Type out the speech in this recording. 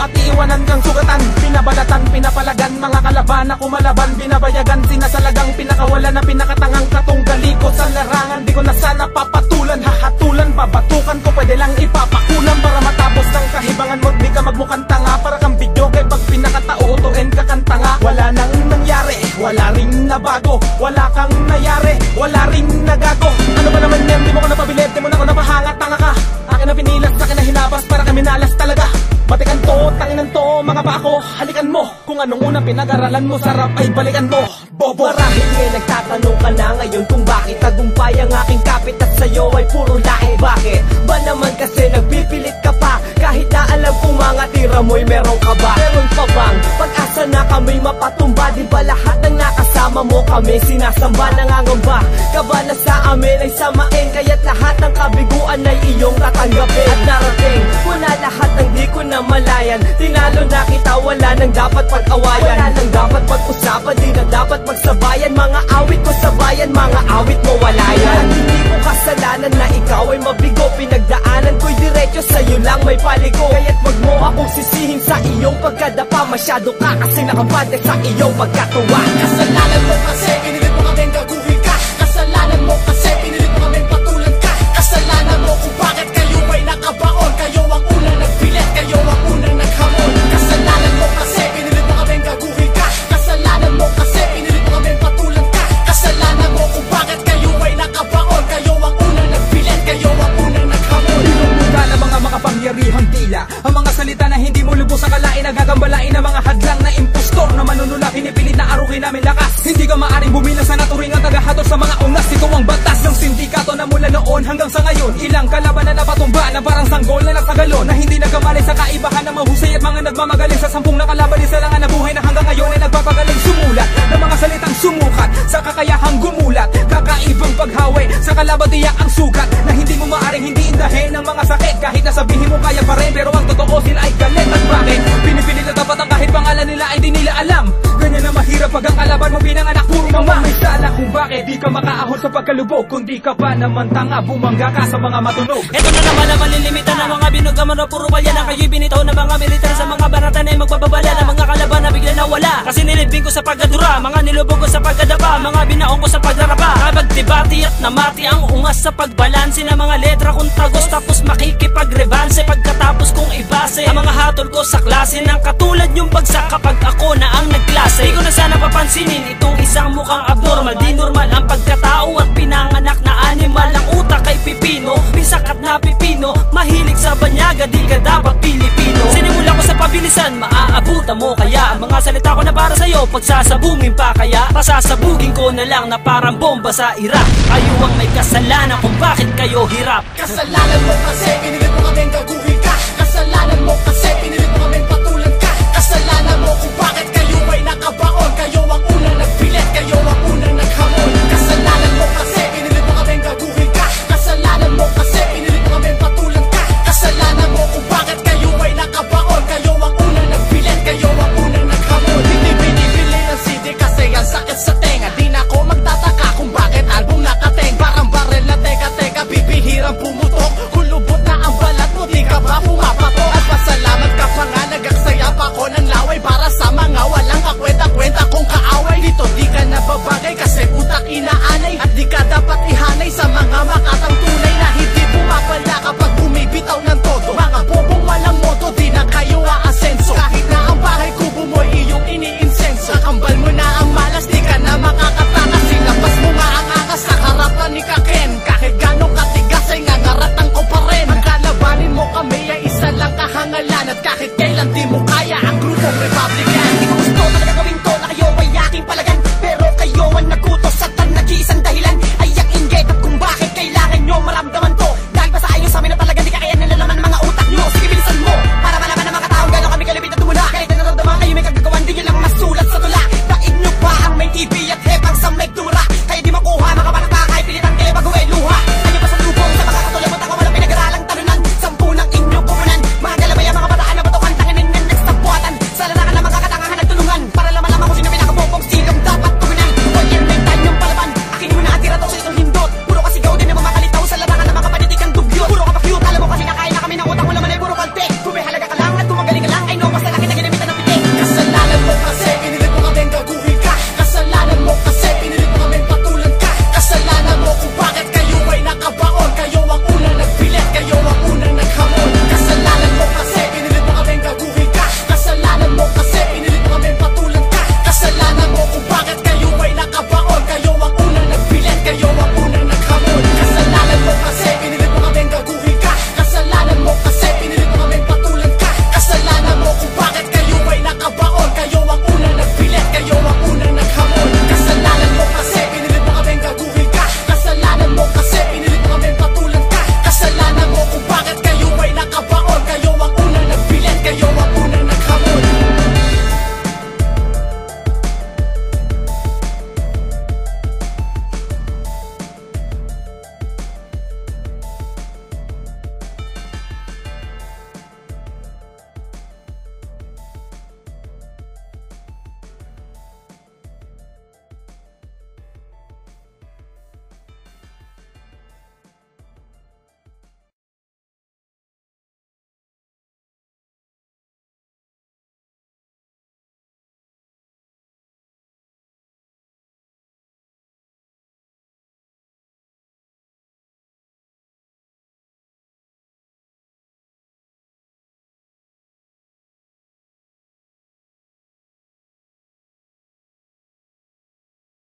dapat iiwanan kang sugatan. Pinabalatan, pinapalagan, mga kalaban na kumalaban, binabayagan, sinasalagang pinakawala na pinakatangang katunggali ko sa larangan. Di ko na sana papatulan, hahatulan, babatukan ko, pwede lang ipapakulan para matapos ng kahibangan mo. Di ka magmukhang tanga, para kang video kay pag pinakatautuin ka kang tanga. Wala nang nangyari, wala ring nabago, wala kang nayari, wala ring nagago. Ano ba naman yan, di mo ko napabilib, di mo na ko napahangat, tanga ka. Akin na pinilas, akin na hinabas, para kami nalas talaga. Batikan to, tanginan to, mga bako, halikan mo. Kung anong unang pinag-aralan mo, sarap ay balikan mo, bobo. Marahil ngay nagtatanong ka na ngayon kung bakit tagumpay ang aking kapit at sa'yo ay puro laing. Bakit ba naman kasi nagpipilit ka pa, kahit na alam kong mga tira mo'y meron ka ba? Meron pa bang pag-asa na kami mapatumba? Di ba lahat ng nakasama mo kami sinasamba? Nangangamba ka ba na sa amin ay samain, kaya't lahat ng kabiguan ay iyong tatanggapin? At narating ko na lahat ng di ko na malayan, tinalo na kita, wala nang dapat pag-awayan, wala nang dapat pag-usapan, di na dapat magsabayan. Mga awit ko sa bayan, mga awit mo wala yan. Hindi ko kasalanan na ikaw ay mabigo, pinagdaanan ko'y diretso, sa'yo lang may paligo. Kaya't wag mo akong sisihin sa iyong pagkadapa, masyado ka kasi nakabante sa iyong pagkatuwa. Kasalanan mo kasi pinilit mo kaming gaguhin ka, kasalanan mo kasi pinilit mo kaming patulan ka, kasalanan mo kung bakit kayo ay nakabaon, kayo ang unang nagpilit, kayo ang unang naghamon. Kasalanan mo kasi pinilit mo kaming gaguhin ka, kasalanan mo kasi pinilit mo kaming patulan ka, kasalanan mo kung bakit kayo ay nakabaon, kayo ang unang nagpilit, kayo ang unang naghamon. Binumuga ng mga makapangyarihang tila, ang mga salita na hindi mo lubos akalain, nagagambalain ang mga hadlang na impostor na manunula, pinipilit na arukin namin lakas. Hindi ka maaring bumilang sa naturing ang tagahatol sa mga ungas. Ito ang batas ng sindikato na mula noon hanggang sa ngayon. Ilang kalaban na napatumba na parang sanggol na nagtagalon, na hindi nagkamali sa kaibahan ng mahusay at mga nagmamagaling. Sa 10 na kalaban, isa lang ang nabuhay na hanggang ngayon ay nagpapagaling. Sumulat ng mga salitang sumukat sa kakayahang gumulat, kakaibang paghawi sa kalaban, tiyak ang sukat na hindi mo maaring hindi indahin ng mga sakit. Kahit na sabihin mo kaya pa rin, pero ang totoo sila ay galit. At bakit pinipilit na dapat ang kahit pangalan nila ay di nila alam? Ganyan na mahirap pag ang kalaban mo pinanganak puro mama. May sala kung bakit di ka makaahon sa pagkalubog, kundi ka ba naman tanga, bumangga ka sa mga matunog. Ito na naman ang malilimita ng mga binugaman na puro balya na kayo'y binitaw ng mga militar sa mga baratan ay magbababala ng mga kalaban na bigla nawala. Kasi nilibing ko sa pagkadura, mga nilubog ko sa pagkadapa, mga binaong ko sa pagdarapa. Kapagdebati at namati ang ungas sa pagbalanse ng mga letra kong tagos, tapos makikipagrebanse pagkatapos kong ibase ang mga hatol ko sa klase ng katulad yung bagsak kapag ako na ang nagklase. Di ko na sana papansinin itong isang mukhang abnormal, di normal ang pagkatao at pinanganak na animal. Ang utak kay pipino, pisakat na pipino, mahilig sa banyaga, di ka dapat Pilipino. Sinimula ko sa pabilisan, maaabutan mo kaya ang mga salita ko na para sa'yo, pagsasabungin pa kaya pasasabugin ko na lang na parang bomba sa Iraq. Kayo ang may kasalanan kung bakit kayo hirap. Kasalanan mo kasi pinilit mo kaming gaguhin ka, kasalanan mo kasi pinilit mo kaming patulan ka, kasalanan mo kung bakit kayo ay nakabaon, kayo ang unang nagpilit, kayo ang unang naghamon. Kasalanan mo kasi pinilit mo kaming gaguhin ka, kasalanan mo kasi pinilit mo kaming patulan ka, kasalanan mo kung bakit kayo ay nakabaon, kayo ang unang nagpilit, kayo ang unang naghamon. Hindi binibili ng CD kasi ang sakit sa tenga, di na ako magtataka kung bakit album nakateng. Parang barel na teka, bibihirang pumutok, kulubot na ang balat mo, di ka ba pumapatok? At pasalamat ka pa nga, nagaksaya pa ko ng laway para sa mga walang kakwenta-kwenta kong kaaway. Dito di ka nababagay kasi utak inaanay, at di ka dapat ihanay sa mga makatang tunay na hindi bumabala kapag bumibitaw ng todo. Mga bobong walang moto, di na kayo aasenso. Kahit na ang bahay kubo mo'y iyong iniinsenso, kakambal mo na ang malas, di ka na makakatakas. Silabas mo nga ang angas sa harapan ni Kaken, kahit gano'ng katigas ay ngangaratan ko pa rin. Ang kalabanin mo kami ay isa lang kahangalan, at kahit kailan di mo kaya ang